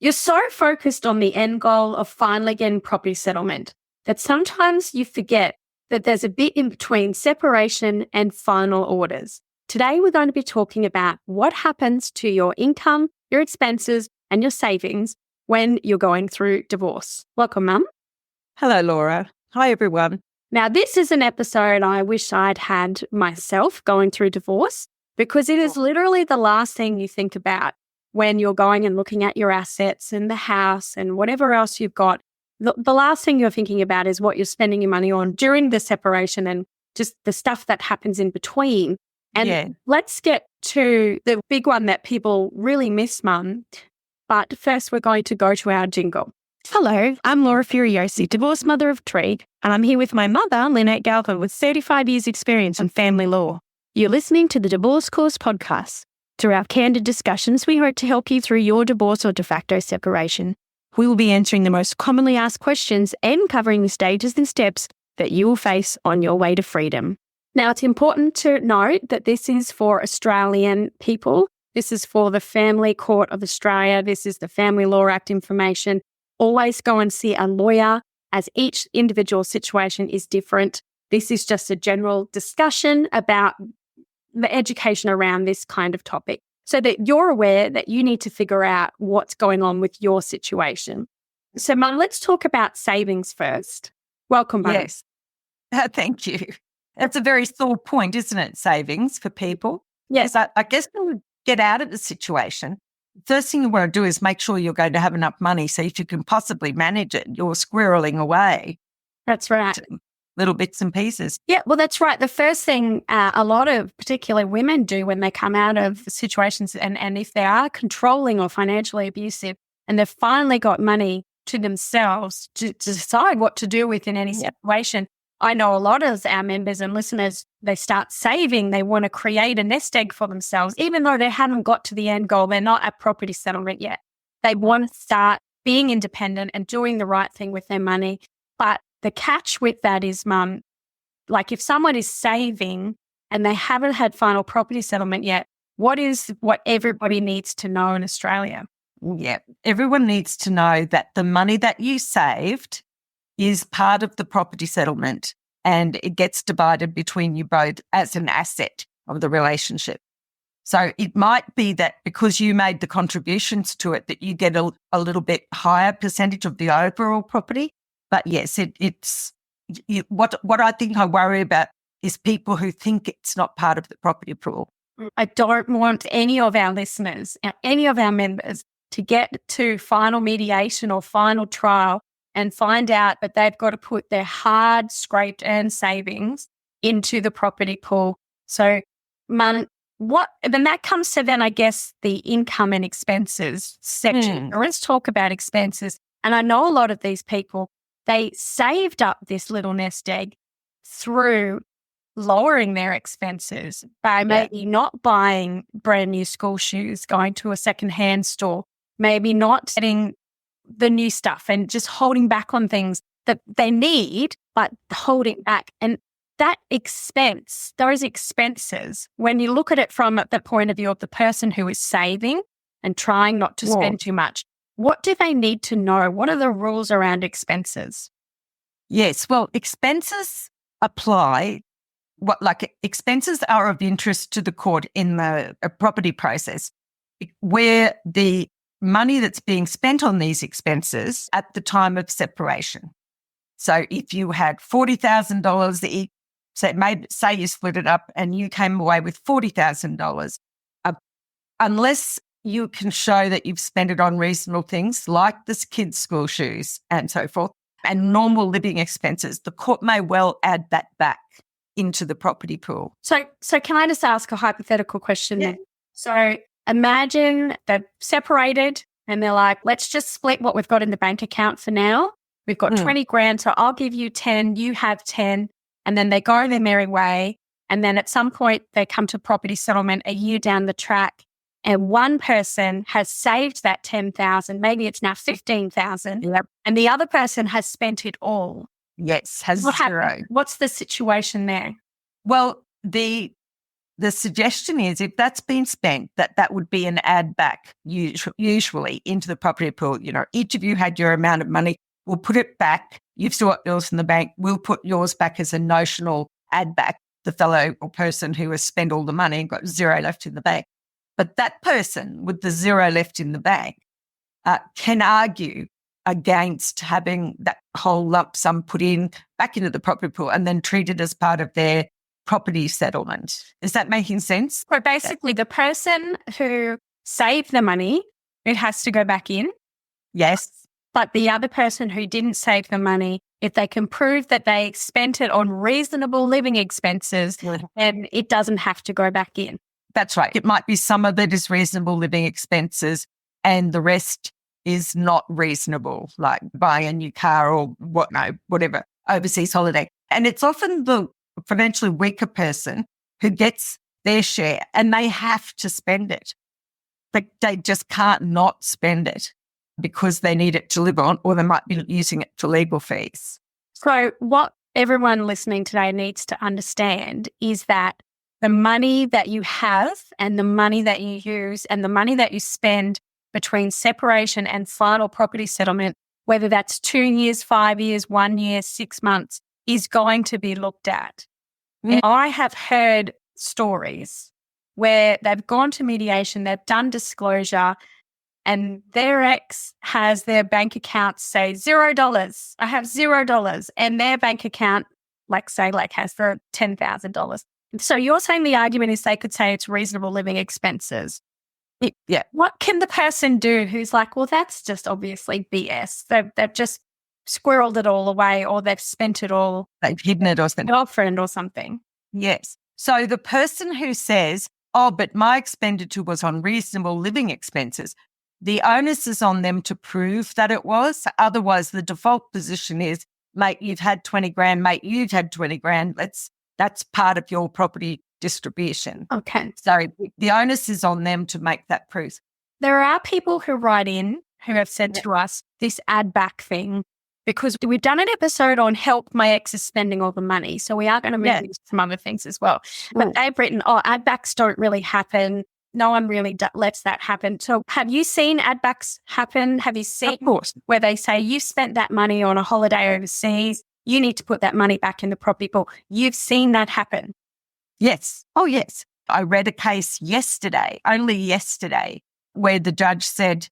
You're so focused on the end goal of finally getting property settlement that sometimes you forget that there's a bit in between separation and final orders. Today, we're going to be talking about what happens to your income, your expenses, and your savings when you're going through divorce. Welcome, Mum. Hello, Laura. Hi, everyone. Now, this is an episode I wish I'd had myself going through divorce because it is literally the last thing you think about when you're going and looking at your assets and the house and whatever else you've got. The last thing you're thinking about is what you're spending your money on during the separation and just the stuff that happens in between. And let's get to the big one that people really miss, Mum. But first, we're going to go to our jingle. Hello, I'm Laura Furiosi, divorced mother of three, and I'm here with my mother, Lynette Galvin, with 35 years' experience in family law. You're listening to the Divorce Course podcast. Through our candid discussions, we hope to help you through your divorce or de facto separation. We will be answering the most commonly asked questions and covering the stages and steps that you will face on your way to freedom. Now, it's important to note that this is for Australian people. This is for the Family Court of Australia. This is the Family Law Act information. Always go and see a lawyer, as each individual situation is different. This is just a general discussion about the education around this kind of topic so that you're aware that you need to figure out what's going on with your situation. So, Mum, let's talk about savings first. Welcome, Mum. Yes. Thank you. That's a very sore point, isn't it? Savings for people. Yes. I guess to get out of the situation, first thing you want to do is make sure you're going to have enough money so if you can possibly manage it, you're squirreling away. That's right. Little bits and pieces. Yeah, well, that's right. The first thing a lot of particularly women do when they come out of situations and if they are controlling or financially abusive and they've finally got money to themselves to decide what to do with in any situation, I know a lot of our members and listeners, they start saving. They want to create a nest egg for themselves, even though they haven't got to the end goal. They're not at property settlement yet. They want to start being independent and doing the right thing with their money. But the catch with that is, Mum, like if someone is saving and they haven't had final property settlement yet, what everybody needs to know in Australia? Yeah, everyone needs to know that the money that you saved is part of the property settlement and it gets divided between you both as an asset of the relationship. So it might be that because you made the contributions to it that you get a little bit higher percentage of the overall property. But yes, what I think I worry about is people who think it's not part of the property pool. I don't want any of our listeners, any of our members to get to final mediation or final trial and find out that they've got to put their hard scraped earned savings into the property pool. So, Mum, then that comes to I guess, the income and expenses section. Let's talk about expenses. And I know a lot of these people, they saved up this little nest egg through lowering their expenses by maybe not buying brand new school shoes, going to a secondhand store, maybe not getting the new stuff and just holding back on things that they need, but holding back. And that expense, those expenses, when you look at it from the point of view of the person who is saving and trying not to spend too much, what do they need to know? What are the rules around expenses? Yes, well, expenses apply. Expenses are of interest to the court in the property process, where the money that's being spent on these expenses at the time of separation. So if you had $40,000 each, say you split it up and you came away with $40,000, unless you can show that you've spent it on reasonable things like the kids' school shoes and so forth, and normal living expenses, the court may well add that back into the property pool. So can I just ask a hypothetical question then? So imagine they're separated and they're like, let's just split what we've got in the bank account for now. We've got 20 grand, so I'll give you 10, you have 10, and then they go their merry way. And then at some point they come to property settlement a year down the track and one person has saved that 10,000, maybe it's now 15,000, and the other person has spent it all. Yes, has what zero. What's the situation there? Well, the the suggestion is if that's been spent, that would be an add back usually into the property pool. You know, each of you had your amount of money. We'll put it back. You've still got yours in the bank. We'll put yours back as a notional add back, the fellow or person who has spent all the money and got zero left in the bank. But that person with the zero left in the bank can argue against having that whole lump sum put in back into the property pool and then treated as part of their property settlement. Is that making sense? So basically, the person who saved the money, it has to go back in. Yes. But the other person who didn't save the money, if they can prove that they spent it on reasonable living expenses, then it doesn't have to go back in. That's right. It might be some of it is reasonable living expenses and the rest is not reasonable, like buying a new car or whatever, overseas holiday. And it's often the financially weaker person who gets their share and they have to spend it. But they just can't not spend it because they need it to live on, or they might be using it for legal fees. So what everyone listening today needs to understand is that the money that you have and the money that you use and the money that you spend between separation and final property settlement, whether that's 2 years, 5 years, 1 year, 6 months, is going to be looked at. And I have heard stories where they've gone to mediation, they've done disclosure, and their ex has their bank account say $0. I have $0. And their bank account, has for $10,000. So you're saying the argument is they could say it's reasonable living expenses. Yeah. What can the person do who's like, well, that's just obviously BS. They've just squirreled it all away, or they've spent it all. They've hidden it or something. Girlfriend or something. Yes. So the person who says, oh, but my expenditure was on reasonable living expenses, the onus is on them to prove that it was. Otherwise, the default position is, mate, you've had 20 grand, mate, you've had 20 grand. That's part of your property distribution. Okay. So the onus is on them to make that proof. There are people who write in who have said to us this add back thing, because we've done an episode on help my ex is spending all the money. So we are going to move into some other things as well. But they've written, add backs don't really happen. No one really lets that happen. So have you seen add backs happen? Have you seen where they say you spent that money on a holiday overseas, you need to put that money back in the property pool? You've seen that happen? Yes. Oh, yes. I read a case only yesterday, where the judge said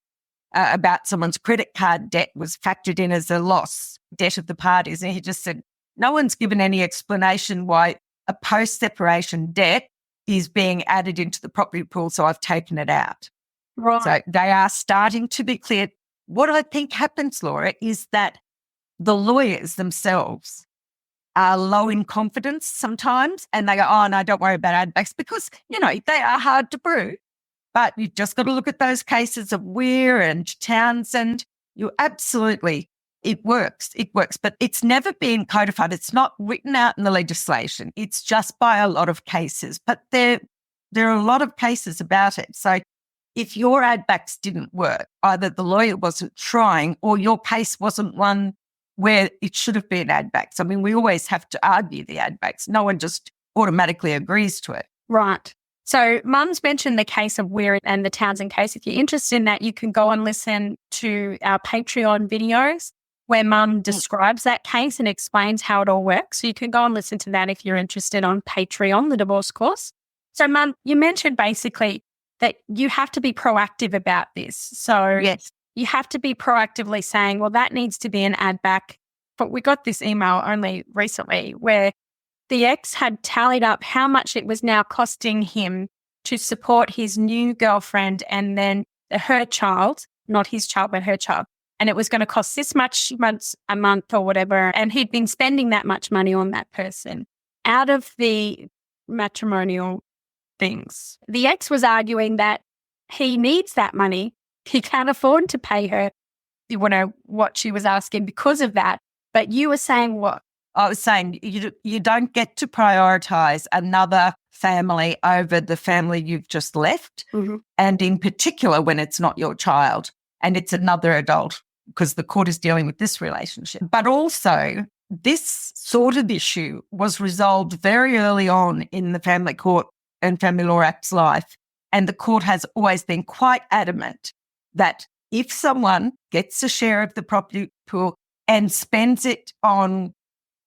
about someone's credit card debt was factored in as a loss, debt of the parties. And he just said, no one's given any explanation why a post-separation debt is being added into the property pool, so I've taken it out. Right. So they are starting to be clear. What I think happens, Laura, is that the lawyers themselves are low in confidence sometimes, and they go, oh, no, don't worry about add backs, because, they are hard to prove. But you've just got to look at those cases of Weir and Townsend. It works. It works, but it's never been codified. It's not written out in the legislation. It's just by a lot of cases, but there are a lot of cases about it. So if your add backs didn't work, either the lawyer wasn't trying or your case wasn't one where it should have been add backs. I mean, we always have to argue the add backs. No one just automatically agrees to it. Right. So Mum's mentioned the case of Weir and the Townsend case. If you're interested in that, you can go and listen to our Patreon videos where Mum describes that case and explains how it all works. So you can go and listen to that if you're interested on Patreon, the divorce course. So Mum, you mentioned basically that you have to be proactive about this. So yes, you have to be proactively saying, well, that needs to be an add back. But we got this email only recently where the ex had tallied up how much it was now costing him to support his new girlfriend and then her child, not his child, but her child. And it was going to cost this much a month or whatever. And he'd been spending that much money on that person out of the matrimonial things. The ex was arguing that he needs that money. He can't afford to pay her, what she was asking because of that. But you were saying what? I was saying you don't get to prioritise another family over the family you've just left. Mm-hmm. And in particular, when it's not your child and it's another adult, because the court is dealing with this relationship. But also, this sort of issue was resolved very early on in the family court and Family Law Act's life. And the court has always been quite adamant that if someone gets a share of the property pool and spends it on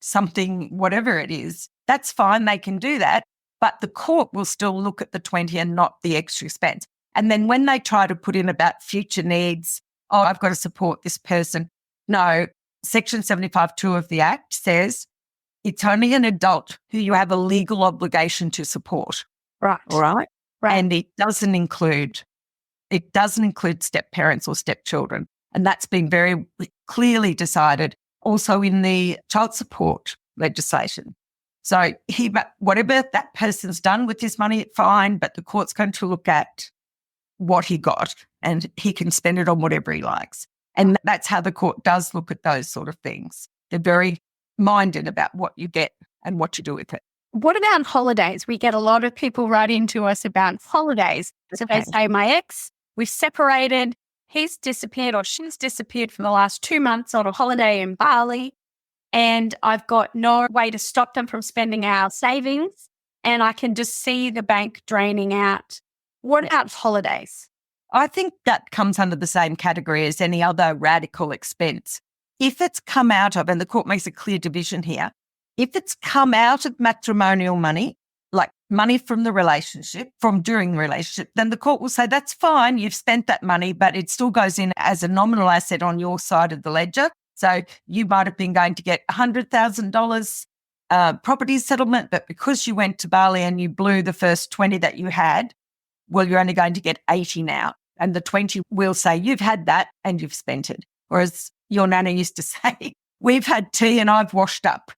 something, whatever it is, that's fine. They can do that. But the court will still look at the 20 and not the extra expense. And then when they try to put in about future needs, oh, I've got to support this person. No, Section 75(2) of the Act says it's only an adult who you have a legal obligation to support. Right. All right. Right. And it doesn't include step parents or stepchildren. And that's been very clearly decided also in the child support legislation. So whatever that person's done with his money, fine, but the court's going to look at what he got and he can spend it on whatever he likes. And that's how the court does look at those sort of things. They're very minded about what you get and what you do with it. What about holidays? We get a lot of people write into us about holidays. So they say, my ex, we've separated, he's disappeared or she's disappeared for the last 2 months on a holiday in Bali, and I've got no way to stop them from spending our savings, and I can just see the bank draining out. What about holidays? I think that comes under the same category as any other radical expense. If it's come out of, and the court makes a clear division here, if it's come out of matrimonial money, like money from the relationship, from during the relationship, then the court will say, that's fine, you've spent that money, but it still goes in as a nominal asset on your side of the ledger. So you might have been going to get $100,000 property settlement, but because you went to Bali and you blew the first 20 that you had, well, you're only going to get 80 now. And the 20 will say, you've had that and you've spent it. Whereas your nana used to say, we've had tea and I've washed up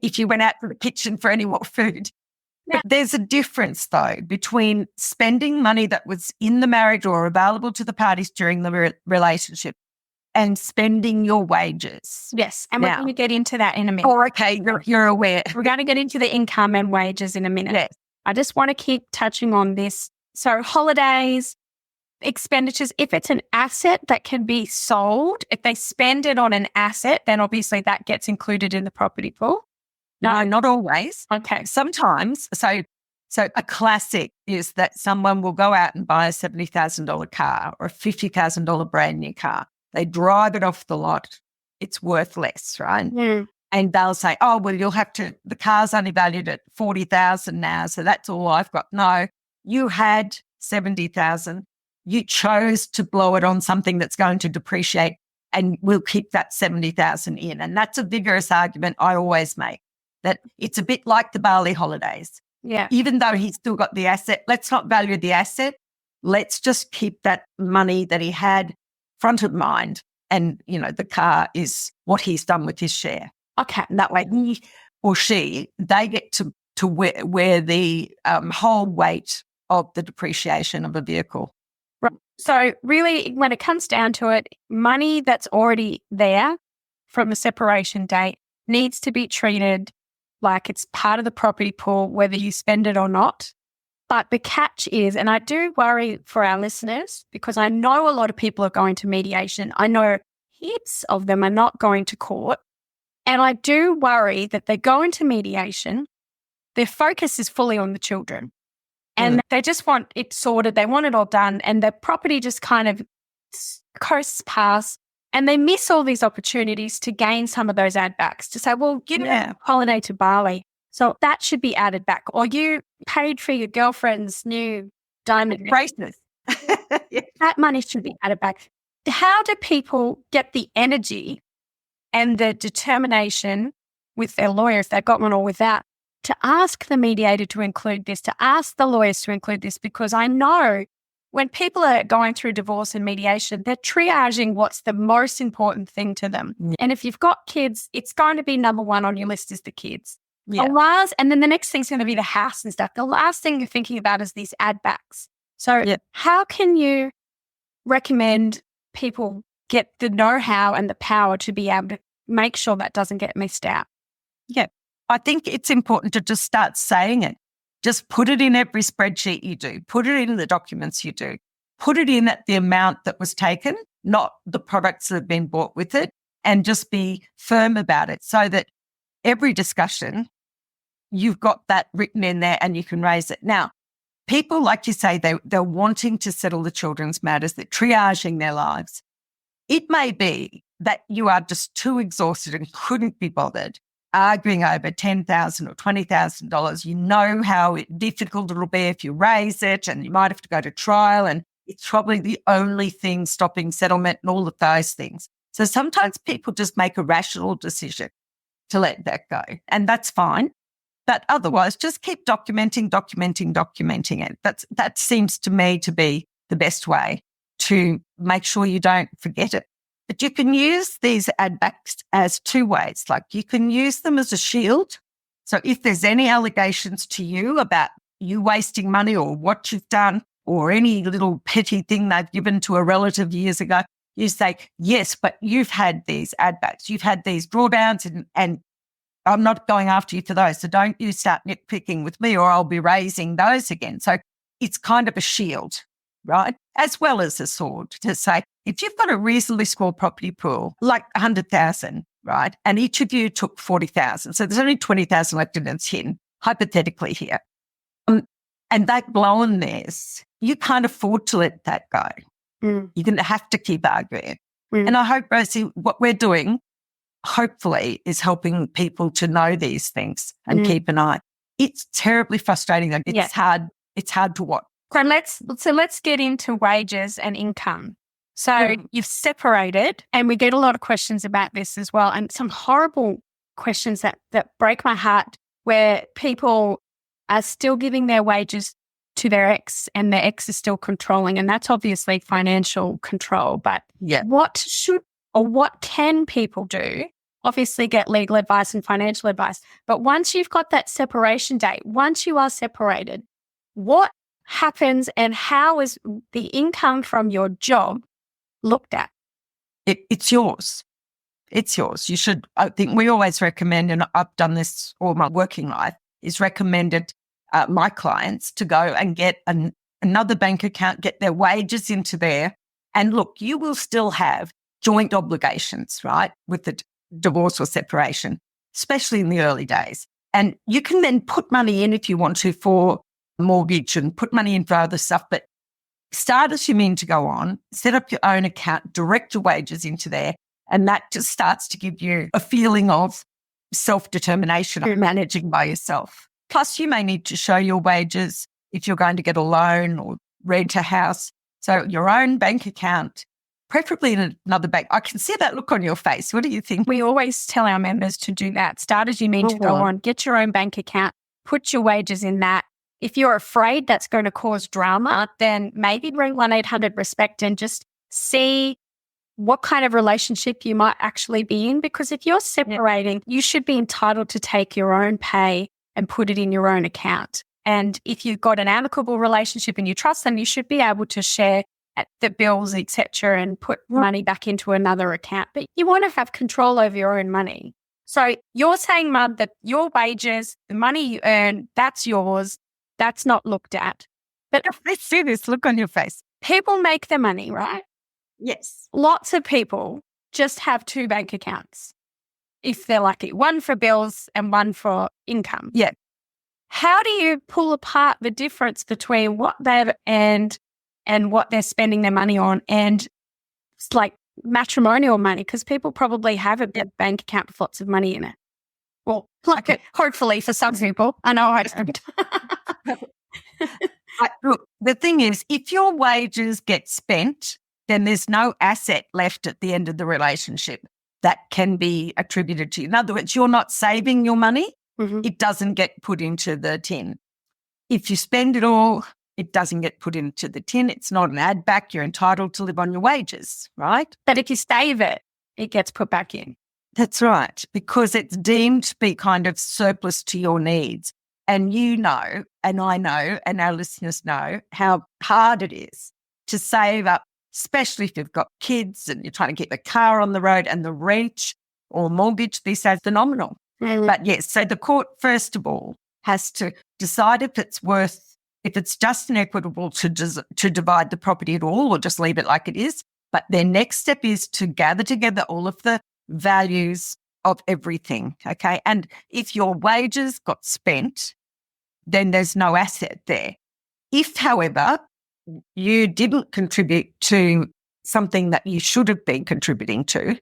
if you went out to the kitchen for any more food. But there's a difference, though, between spending money that was in the marriage or available to the parties during the relationship and spending your wages. Yes, and we're going to get into that in a minute. Oh, okay, you're aware. We're going to get into the income and wages in a minute. Yes. I just want to keep touching on this. So holidays, expenditures, if it's an asset that can be sold, if they spend it on an asset, then obviously that gets included in the property pool. No, not always. Okay. Sometimes. So a classic is that someone will go out and buy a $70,000 car or a $50,000 brand new car. They drive it off the lot. It's worth less, right? Mm. And they'll say, oh, well, the car's only valued at $40,000 now, so that's all I've got. No, you had $70,000. You chose to blow it on something that's going to depreciate, and we'll keep that $70,000 in. And that's a vigorous argument I always make, that it's a bit like the Bali holidays. Yeah. Even though he's still got the asset, let's not value the asset. Let's just keep that money that he had front of mind. And, the car is what he's done with his share. Okay. And that way he or she, they get to wear the whole weight of the depreciation of a vehicle. Right. So really, when it comes down to it, money that's already there from the separation date needs to be treated like it's part of the property pool, whether you spend it or not. But the catch is, and I do worry for our listeners, because I know a lot of people are going to mediation. I know heaps of them are not going to court. And I do worry that they go into mediation, their focus is fully on the children. And they just want it sorted. They want it all done. And the property just kind of coasts past. And they miss all these opportunities to gain some of those add backs, to say, well, you know, holiday to Bali. So that should be added back. Or you paid for your girlfriend's new diamond bracelet. That money should be added back. How do people get the energy and the determination with their lawyer, if they've got one or without, to ask the mediator to include this, to ask the lawyers to include this? Because I know when people are going through divorce and mediation, they're triaging what's the most important thing to them. Yeah. And if you've got kids, it's going to be number one on your list is the kids. Yeah. And then the next thing's going to be the house and stuff. The last thing you're thinking about is these add backs. So how can you recommend people get the know-how and the power to be able to make sure that doesn't get missed out? Yeah, I think it's important to just start saying it. Just put it in every spreadsheet you do. Put it in the documents you do. Put it in at the amount that was taken, not the products that have been bought with it, and just be firm about it so that every discussion, you've got that written in there and you can raise it. Now, people, like you say, they're wanting to settle the children's matters, they're triaging their lives. It may be that you are just too exhausted and couldn't be bothered arguing over $10,000 or $20,000. You know how difficult it'll be if you raise it, and you might have to go to trial, and it's probably the only thing stopping settlement and all of those things. So sometimes people just make a rational decision to let that go, and that's fine. But otherwise, just keep documenting it. That seems to me to be the best way to make sure you don't forget it. But you can use these add backs as two ways. Like, you can use them as a shield. So if there's any allegations to you about you wasting money or what you've done or any little petty thing they've given to a relative years ago, you say, yes, but you've had these add backs, you've had these drawdowns, and I'm not going after you for those. So don't you start nitpicking with me, or I'll be raising those again. So it's kind of a shield, right? As well as a sword, to say, if you've got a reasonably small property pool, like 100,000, right, and each of you took 40,000, so there's only 20,000 left in its tin, hypothetically here, and they've blown theirs, you can't afford to let that go. You're going to have to keep arguing. And I hope, Rosie, what we're doing, hopefully, is helping people to know these things and keep an eye. It's terribly frustrating. It's hard. It's hard to watch. So let's get into wages and income. So you've separated, and we get a lot of questions about this as well, and some horrible questions that break my heart, where people are still giving their wages to their ex, and their ex is still controlling, and that's obviously financial control. But what can people do? Obviously get legal advice and financial advice. But once you've got that separation date, once you are separated, what happens, and how is the income from your job looked at? It's yours. It's yours. You should, I think we always recommend, and I've done this all my working life, is recommended my clients to go and get another bank account, get their wages into there. And look, you will still have joint obligations, right, with the divorce or separation, especially in the early days. And you can then put money in if you want to for mortgage and put money in for other stuff. But start as you mean to go on, set up your own account, direct your wages into there. And that just starts to give you a feeling of self-determination of managing by yourself. Plus, you may need to show your wages if you're going to get a loan or rent a house. So your own bank account, preferably in another bank. I can see that look on your face. What do you think? We always tell our members to do that. Start as you mean to go on. Get your own bank account. Put your wages in that. If you're afraid that's going to cause drama, then maybe ring 1-800-RESPECT and just see what kind of relationship you might actually be in. Because if you're separating, you should be entitled to take your own pay and put it in your own account. And if you've got an amicable relationship and you trust them, you should be able to share the bills, etc., and put money back into another account. But you want to have control over your own money. So you're saying, Mum, that your wages, the money you earn, that's yours. That's not looked at. But let's see this look on your face. People make their money, right? Yes. Lots of people just have two bank accounts, if they're lucky, one for bills and one for income. Yeah. How do you pull apart the difference between what they've earned and what they're spending their money on, and it's like matrimonial money? Because people probably have a big bank account with lots of money in it. Well, hopefully for some people. I know I don't. Look, the thing is, if your wages get spent, then there's no asset left at the end of the relationship that can be attributed to you. In other words, you're not saving your money. It doesn't get put into the tin. If you spend it all, it doesn't get put into the tin. It's not an add back. You're entitled to live on your wages, right? But if you save it, it gets put back in. That's right, because it's deemed to be kind of surplus to your needs. And you know, and I know, and our listeners know how hard it is to save up, especially if you've got kids and you're trying to get the car on the road, and the rent or mortgage these days phenomenal. But yes, so the court, first of all, has to decide if it's just inequitable to divide the property at all, or just leave it like it is. But their next step is to gather together all of the values of everything, okay? And if your wages got spent, then there's no asset there. If, however, you didn't contribute to something that you should have been contributing to,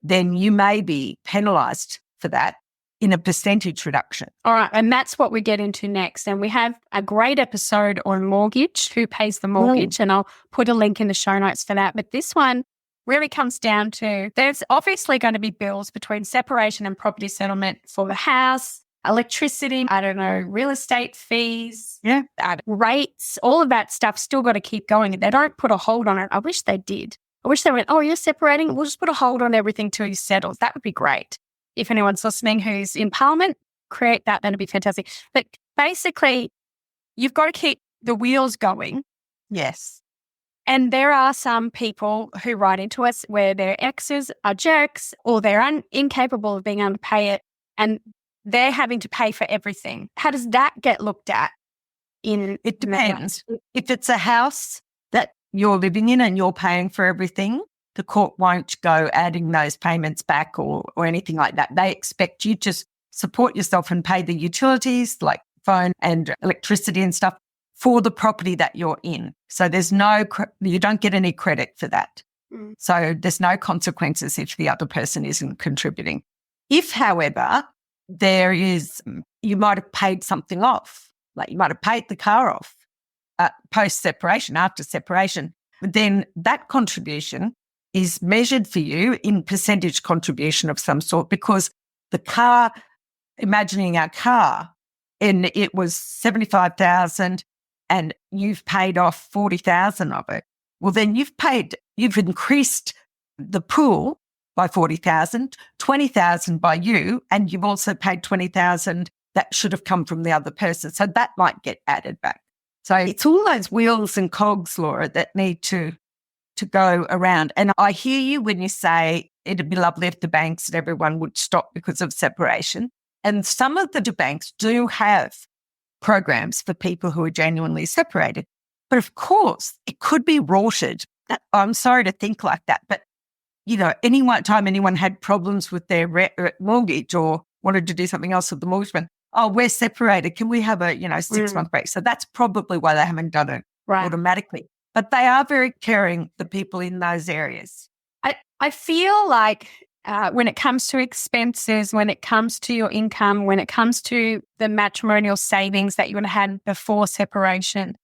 then you may be penalised for that in a percentage reduction. All right. And that's what we get into next. And we have a great episode on mortgage, who pays the mortgage. And I'll put a link in the show notes for that. But this one really comes down to, there's obviously going to be bills between separation and property settlement for the house, electricity, real estate fees, rates, all of that stuff still got to keep going. They don't put a hold on it. I wish they did. I wish they went, oh, you're separating? We'll just put a hold on everything till you settle. That would be great. If anyone's listening who's in Parliament, create that. That'd be fantastic. But basically, you've got to keep the wheels going. Yes. And there are some people who write into us where their exes are jerks or they're incapable of being able to pay it and they're having to pay for everything. How does that get looked at? It depends. If it's a house that you're living in and you're paying for everything, the court won't go adding those payments back or anything like that. They expect you to support yourself and pay the utilities like phone and electricity and stuff for the property that you're in. So you don't get any credit for that. So there's no consequences if the other person isn't contributing. If, however, you might have paid something off, like you might have paid the car off post-separation, after separation, then that contribution is measured for you in percentage contribution of some sort because the car, imagining our car, and it was 75,000 and you've paid off 40,000 of it. Well, then you've increased the pool by 40,000, 20,000 by you, and you've also paid 20,000 that should have come from the other person. So that might get added back. So it's all those wheels and cogs, Laura, that need to go around. And I hear you when you say it'd be lovely if the banks and everyone would stop because of separation. And some of the banks do have programs for people who are genuinely separated. But of course, it could be rorted. I'm sorry to think like that. But, time anyone had problems with their mortgage or wanted to do something else with the mortgage, we're separated. Can we have a 6-month break? So that's probably why they haven't done it automatically. But they are very caring, the people in those areas. I feel like when it comes to expenses, when it comes to your income, when it comes to the matrimonial savings that you would have had before separation,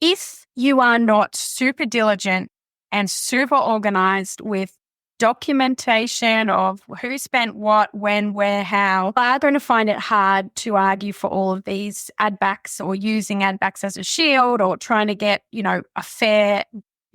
if you are not super diligent and super organized with documentation of who spent what, when, where, how, you are going to find it hard to argue for all of these ad backs or using ad backs as a shield or trying to get, a fair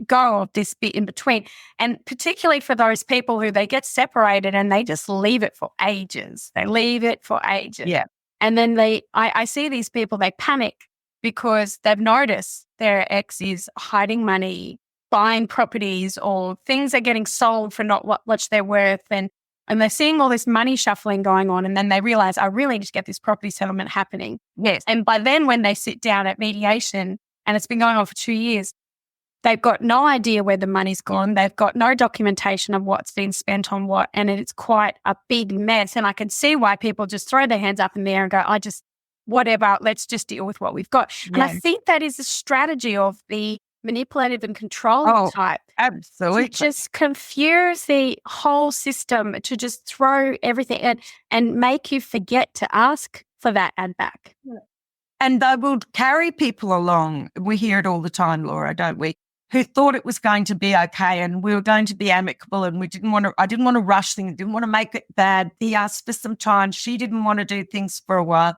go of this bit in between. And particularly for those people who they get separated and they just leave it for ages. Yeah. And then I see these people, they panic because they've noticed their ex is hiding money, buying properties, or things are getting sold for not what much they're worth. And they're seeing all this money shuffling going on. And then they realize, I really need to get this property settlement happening. Yes. And by then, when they sit down at mediation, and it's been going on for 2 years, they've got no idea where the money's gone. They've got no documentation of what's been spent on what. And it's quite a big mess. And I can see why people just throw their hands up in the air and go, whatever, let's just deal with what we've got. Yeah. And I think that is a strategy of the manipulative and controlling type. Absolutely. To just confuse the whole system, to just throw everything in and make you forget to ask for that ad back. And they will carry people along. We hear it all the time, Laura, don't we? Who thought it was going to be okay and we were going to be amicable and I didn't want to rush things, didn't want to make it bad. He asked for some time. She didn't want to do things for a while.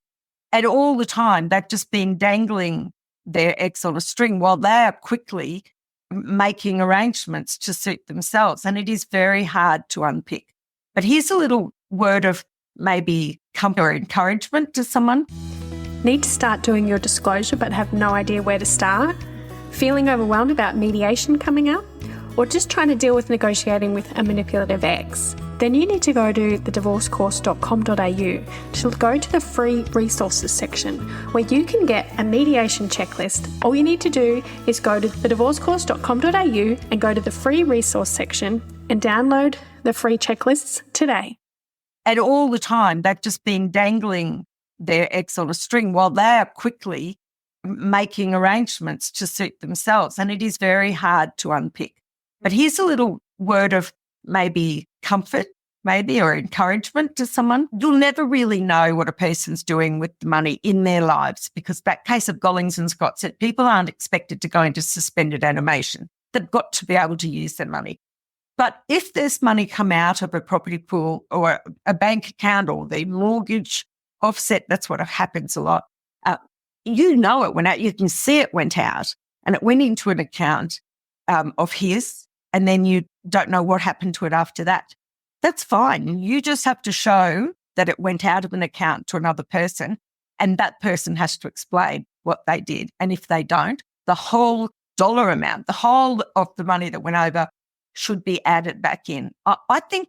And all the time, they've just been dangling their ex on a string while they are quickly making arrangements to suit themselves. And it is very hard to unpick. But here's a little word of maybe comfort or encouragement to someone. Need to start doing your disclosure but have no idea where to start? Feeling overwhelmed about mediation coming up? Or just trying to deal with negotiating with a manipulative ex? Then you need to go to thedivorcecourse.com.au to go to the free resources section where you can get a mediation checklist. All you need to do is go to thedivorcecourse.com.au and go to the free resource section and download the free checklists today. And all the time, they've just been dangling their ex on a string while they are quickly making arrangements to suit themselves. And it is very hard to unpick. But here's a little word of maybe comfort, maybe, or encouragement to someone. You'll never really know what a person's doing with the money in their lives, because that case of Gollings and Scott said people aren't expected to go into suspended animation. They've got to be able to use their money. But if there's money come out of a property pool or a bank account or the mortgage offset, that's what happens a lot. You know it went out. You can see it went out and it went into an account of his, and then you don't know what happened to it after that. That's fine. You just have to show that it went out of an account to another person, and that person has to explain what they did. And if they don't, the whole dollar amount, the whole of the money that went over should be added back in. I think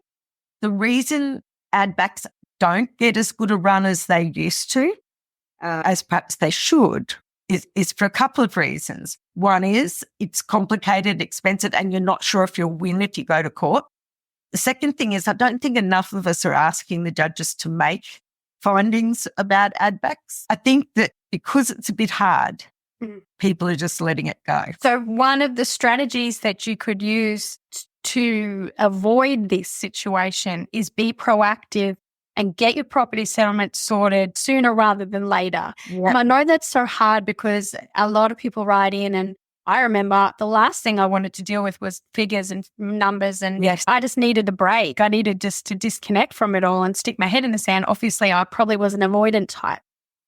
the reason add backs don't get as good a run as they used to, as perhaps they should, is for a couple of reasons. One is it's complicated, expensive, and you're not sure if you'll win if you go to court. The second thing is I don't think enough of us are asking the judges to make findings about add backs. I think that because it's a bit hard, people are just letting it go. So one of the strategies that you could use to avoid this situation is be proactive and get your property settlement sorted sooner rather than later. Yep. And I know that's so hard because a lot of people write in, and I remember the last thing I wanted to deal with was figures and numbers, and Yes. I just needed a break. I needed just to disconnect from it all and stick my head in the sand. Obviously, I probably was an avoidant type,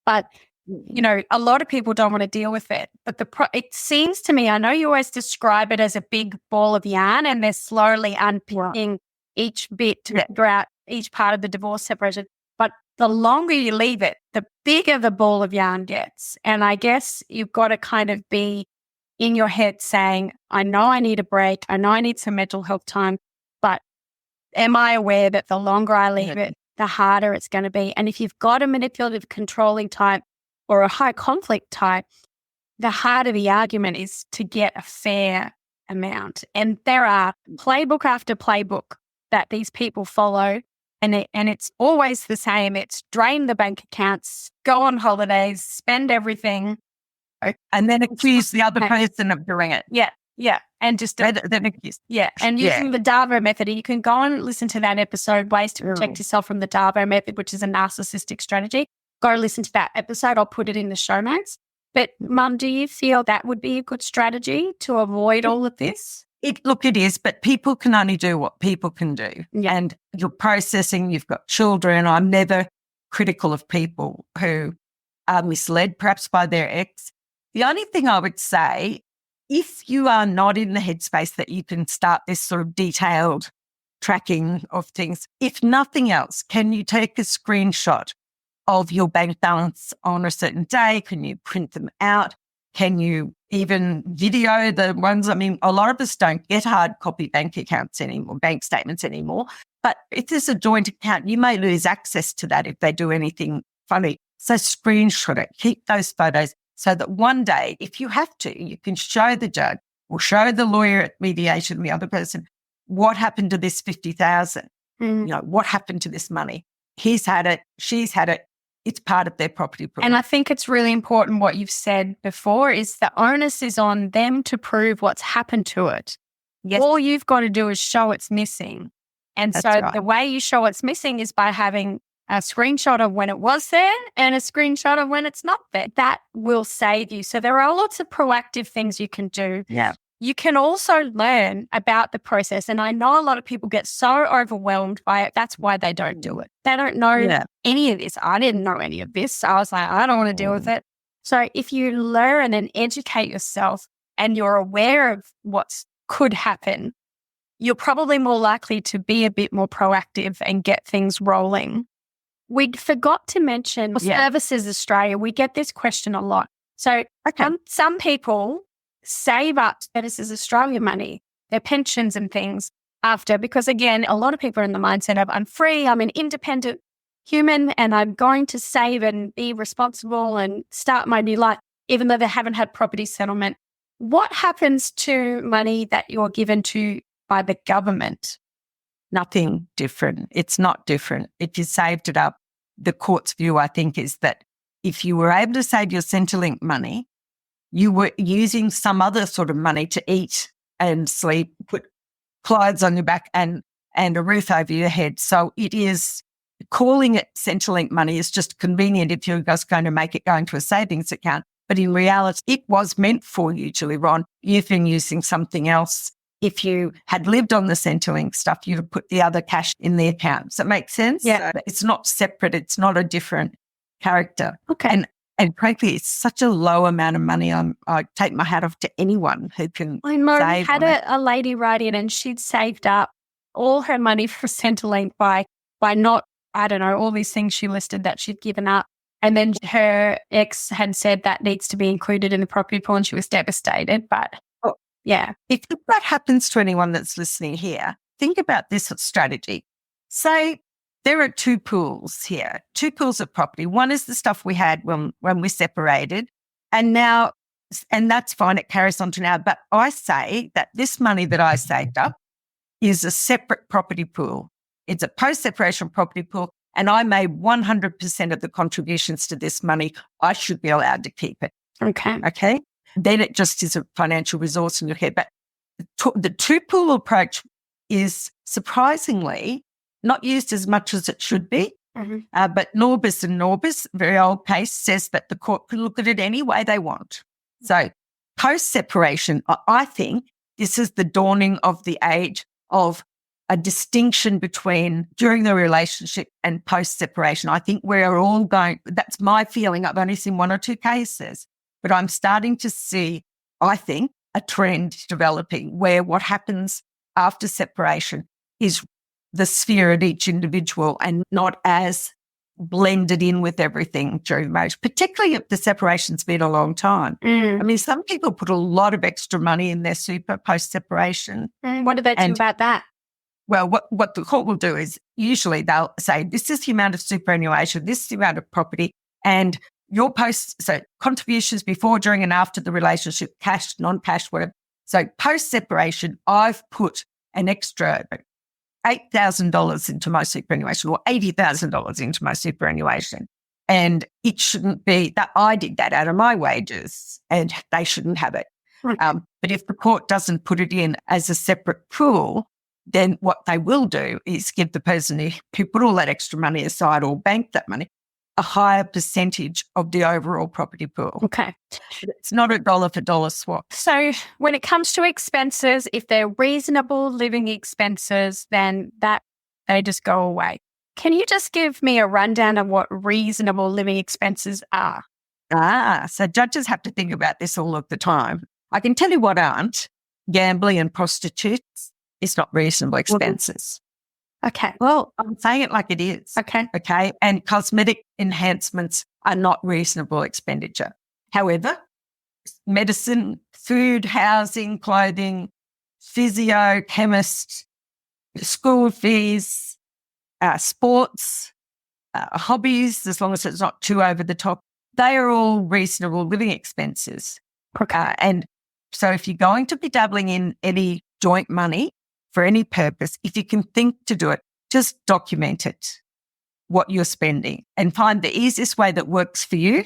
but you know, a lot of people don't want to deal with it. But it seems to me, I know you always describe it as a big ball of yarn, and they're slowly unpicking each bit to figure out each part of the divorce separation. But the longer you leave it, the bigger the ball of yarn gets. And I guess you've got to kind of be in your head saying, I know I need a break. I know I need some mental health time, but am I aware that the longer I leave it, the harder it's going to be? And if you've got a manipulative, controlling type or a high conflict type, the harder the argument is to get a fair amount. And there are playbook after playbook that these people follow. And it's always the same. It's drain the bank accounts, go on holidays, spend everything. And then accuse the other person of doing it. Yeah. And just Then accuse. And using the Davo method. You can go and listen to that episode, Ways to Protect Yourself from the Davo Method, which is a narcissistic strategy. Go listen to that episode. I'll put it in the show notes. But Mum, do you feel that would be a good strategy to avoid all of this? Look, it is, but people can only do what people can do. Yeah. And you're processing, you've got children. I'm never critical of people who are misled, perhaps by their ex. The only thing I would say, if you are not in the headspace that you can start this sort of detailed tracking of things, if nothing else, can you take a screenshot of your bank balance on a certain day? Can you print them out? Can you even video the ones? I mean, a lot of us don't get hard copy bank accounts anymore, bank statements anymore. But if there's a joint account, you may lose access to that if they do anything funny. So screenshot it, keep those photos so that one day, if you have to, you can show the judge or show the lawyer at mediation, the other person, what happened to this 50,000? You know, what happened to this money? He's had it, she's had it. It's part of their property pool. And I think it's really important what you've said before is the onus is on them to prove what's happened to it. Yes. All you've got to do is show it's missing. And That's so right. the way you show it's missing is by having a screenshot of when it was there and a screenshot of when it's not there. That will save you. So there are lots of proactive things you can do. Yeah. You can also learn about the process. And I know a lot of people get so overwhelmed by it. That's why they don't do it. They don't know any of this. I didn't know any of this. So I was like, I don't want to deal with it. So if you learn and educate yourself and you're aware of what could happen, you're probably more likely to be a bit more proactive and get things rolling. We forgot to mention Services Australia. We get this question a lot. So some people save up Services Australia money, their pensions and things after, because again, a lot of people are in the mindset of I'm free, I'm an independent human and I'm going to save and be responsible and start my new life, even though they haven't had property settlement. What happens to money that you're given to by the government? Nothing different. It's not different. If you saved it up, the court's view, I think, is that if you were able to save your Centrelink money, you were using some other sort of money to eat and sleep, put clothes on your back and a roof over your head. So it is, calling it Centrelink money is just convenient if you're just going to make it go into a savings account. But in reality, it was meant for you, Julie Ron. You've been using something else. If you had lived on the Centrelink stuff, you'd have put the other cash in the account. Does that make sense? Yeah. So it's not separate. It's not a different character. Okay. And frankly, it's such a low amount of money. I take my hat off to anyone who can I know. We save had on it. a lady write in and she'd saved up all her money for Centrelink by not, I don't know, all these things she listed that she'd given up. And then her ex had said that needs to be included in the property pool and she was devastated. But yeah. If that happens to anyone that's listening here, think about this strategy. Say there are two pools here, two pools of property. One is the stuff we had when we separated, and that's fine. It carries on to now. But I say that this money that I saved up is a separate property pool. It's a post-separation property pool, and I made 100% of the contributions to this money. I should be allowed to keep it. Okay. Then it just is a financial resource in your head. But the two-pool approach is surprisingly not used as much as it should be. Mm-hmm. But Norbis, very old case, says that the court can look at it any way they want. So post-separation, I think this is the dawning of the age of a distinction between during the relationship and post-separation. I think we're all going, that's my feeling. I've only seen one or two cases, but I'm starting to see, I think, a trend developing where what happens after separation is the sphere of each individual and not as blended in with everything during marriage, particularly if the separation's been a long time. I mean, some people put a lot of extra money in their super post-separation. What do they do about that? Well, what the court will do is usually they'll say, this is the amount of superannuation, this is the amount of property, and your so contributions before, during and after the relationship, cash, non-cash, whatever. So post-separation, I've put an extra $8,000 into my superannuation or $80,000 into my superannuation. And it shouldn't be that I did that out of my wages and they shouldn't have it. But if the court doesn't put it in as a separate pool, then what they will do is give the person who put all that extra money aside or banked that money a higher percentage of the overall property pool. Okay. It's not a dollar for dollar swap. So when it comes to expenses, if they're reasonable living expenses, then that they just go away. Can you just give me a rundown of what reasonable living expenses are? So judges have to think about this all of the time. I can tell you what aren't. Gambling and prostitutes is not reasonable expenses. Okay. Well, I'm saying it like it is. Okay. Okay. And cosmetic enhancements are not reasonable expenditure. However, medicine, food, housing, clothing, physio, chemist, school fees, sports, hobbies, as long as it's not too over the top, they are all reasonable living expenses. Okay. And so if you're going to be dabbling in any joint money for any purpose, if you can think to do it, just document it, what you're spending, and find the easiest way that works for you.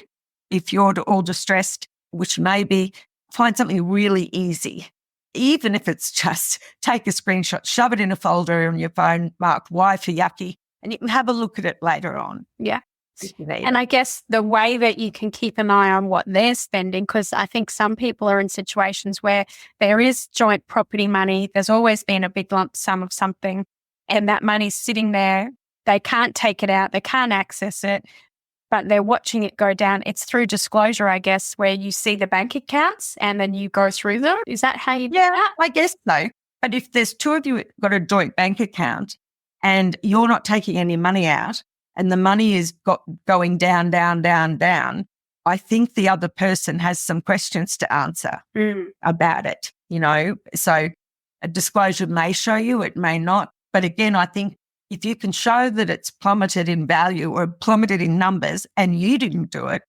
If you're all distressed, which may be, find something really easy. Even if it's just take a screenshot, shove it in a folder on your phone, marked Y for yucky, and you can have a look at it later on. Yeah. And I guess the way that you can keep an eye on what they're spending, because I think some people are in situations where there is joint property money, there's always been a big lump sum of something, and that money's sitting there. They can't take it out, they can't access it, but they're watching it go down. It's through disclosure, I guess, where you see the bank accounts and then you go through them. Is that how you do that? I guess so. But if there's two of you got a joint bank account and you're not taking any money out, and the money is going down, down, down, down, I think the other person has some questions to answer about it, you know. So a disclosure may show you, it may not. But again, I think if you can show that it's plummeted in value or plummeted in numbers and you didn't do it,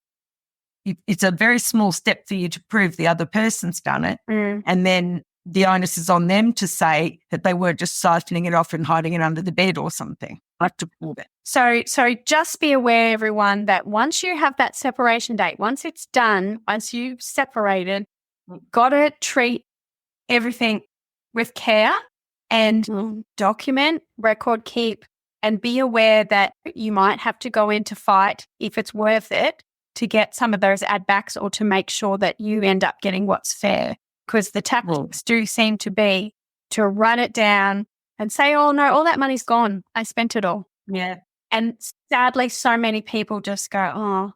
it's a very small step for you to prove the other person's done it. And then the onus is on them to say that they were just siphoning it off and hiding it under the bed or something. I have to prove it. So just be aware, everyone, that once you have that separation date, once it's done, once you've separated, you've got to treat everything with care and document, record keep, and be aware that you might have to go into fight if it's worth it to get some of those ad backs or to make sure that you end up getting what's fair. Because the tactics do seem to be to run it down and say, oh no, all that money's gone. I spent it all. Yeah. And sadly, so many people just go, oh.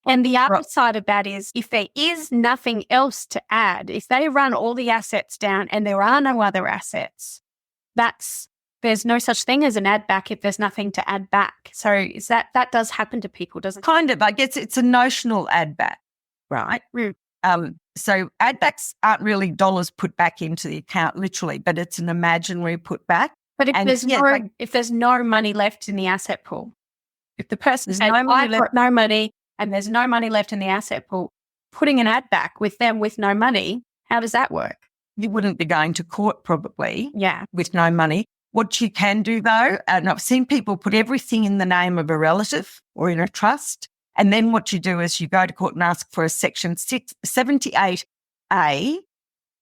And the other side of that is if there is nothing else to add, if they run all the assets down and there are no other assets, there's no such thing as an add back if there's nothing to add back. So is that does happen to people, doesn't it? Kind of. I guess it's a notional add back, right? So add backs aren't really dollars put back into the account literally, but it's an imaginary put back. But if there's no money left in the asset pool, if the person says, I've got no money and there's no money left in the asset pool, putting an add back with them with no money, how does that work? You wouldn't be going to court probably with no money. What you can do though, and I've seen people put everything in the name of a relative or in a trust, and then what you do is you go to court and ask for a Section 78A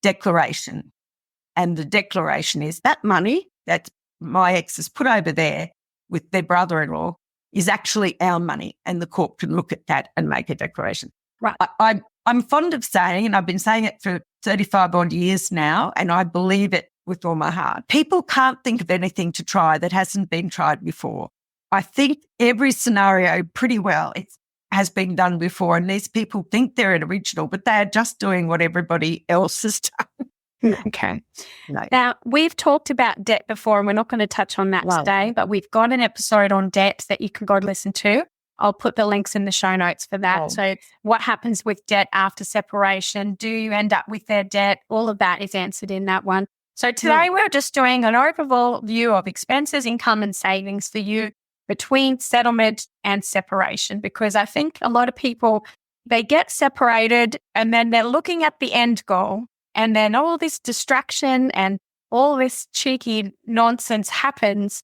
declaration. And the declaration is that money that my ex has put over there with their brother-in-law is actually our money, and the court can look at that and make a declaration. Right. I'm fond of saying, and I've been saying it for 35 odd years now, and I believe it with all my heart. People can't think of anything to try that hasn't been tried before. I think every scenario pretty well has been done before, and these people think they're an original, but they're just doing what everybody else has done. Okay. No. Now, we've talked about debt before, and we're not going to touch on that today, but we've got an episode on debt that you can go listen to. I'll put the links in the show notes for that. So what happens with debt after separation? Do you end up with their debt? All of that is answered in that one. So today we're just doing an overall view of expenses, income and savings for you between settlement and separation, because I think a lot of people, they get separated and then they're looking at the end goal, and then all this distraction and all this cheeky nonsense happens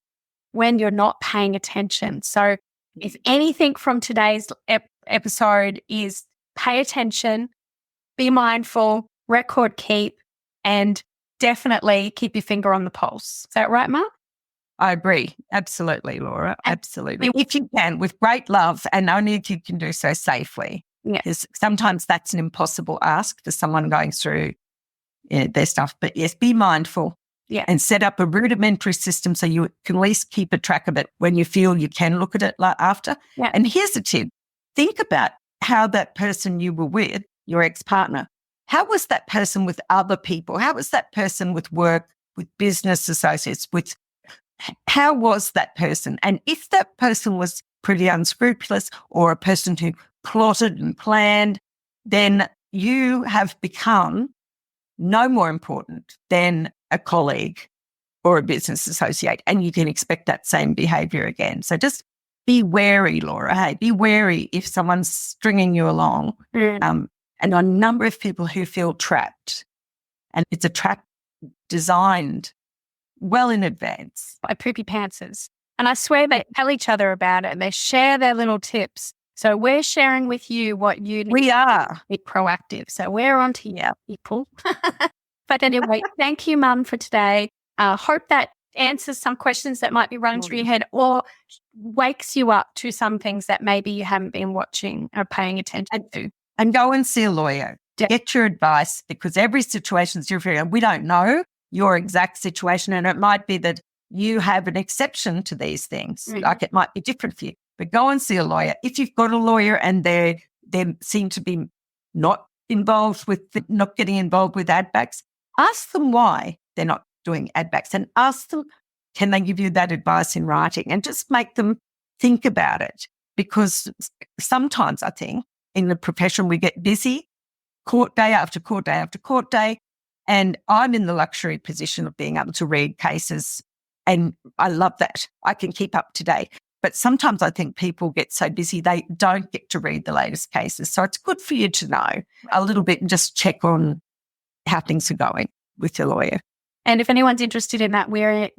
when you're not paying attention. So if anything from today's episode is pay attention, be mindful, record keep, and definitely keep your finger on the pulse. Is that right, Mark? I agree. Absolutely, Laura. Absolutely. If you can, with great love, and only if you can do so safely. Because sometimes that's an impossible ask for someone going through their stuff. But yes, be mindful and set up a rudimentary system so you can at least keep a track of it when you feel you can look at it after. Yeah. And here's a tip. Think about how that person you were with, your ex-partner, how was that person with other people? How was that person with work, with business associates, how was that person? And if that person was pretty unscrupulous or a person who plotted and planned, then you have become no more important than a colleague or a business associate, and you can expect that same behaviour again. So just be wary, Laura. Hey, be wary if someone's stringing you along. And a number of people who feel trapped, and it's a trap designed well in advance by poopy pantsers. And I swear they tell each other about it and they share their little tips. So we're sharing with you what you need. We are. Be proactive. So we're on to you, people. But anyway, thank you, Mum, for today. Hope that answers some questions that might be running through your head or wakes you up to some things that maybe you haven't been watching or paying attention to. And go and see a lawyer. Get your advice, because every situation is different. We don't know your exact situation, and it might be that you have an exception to these things. Like it might be different for you. But go and see a lawyer. If you've got a lawyer and they seem to be not getting involved with ad backs, ask them why they're not doing ad backs, and ask them, can they give you that advice in writing, and just make them think about it. Because sometimes I think in the profession we get busy, court day after court day after court day, and I'm in the luxury position of being able to read cases, and I love that. I can keep up to date. But sometimes I think people get so busy they don't get to read the latest cases. So it's good for you to know a little bit and just check on how things are going. with your lawyer. And if anyone's interested in that, we're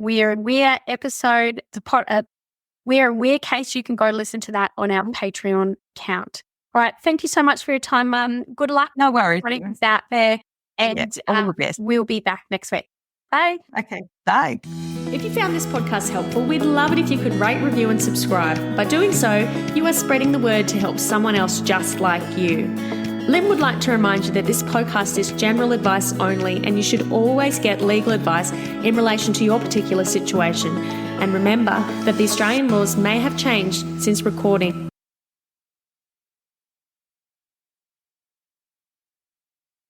episode, we're a We're case, you can go listen to that on our Patreon account. All right. Thank you so much for your time, Mum. Good luck. No worries. Running things out there. And all the best. We'll be back next week. Bye. Okay. Bye. If you found this podcast helpful, we'd love it if you could rate, review and subscribe. By doing so, you are spreading the word to help someone else just like you. Lynn would like to remind you that this podcast is general advice only, and you should always get legal advice in relation to your particular situation. And remember that the Australian laws may have changed since recording.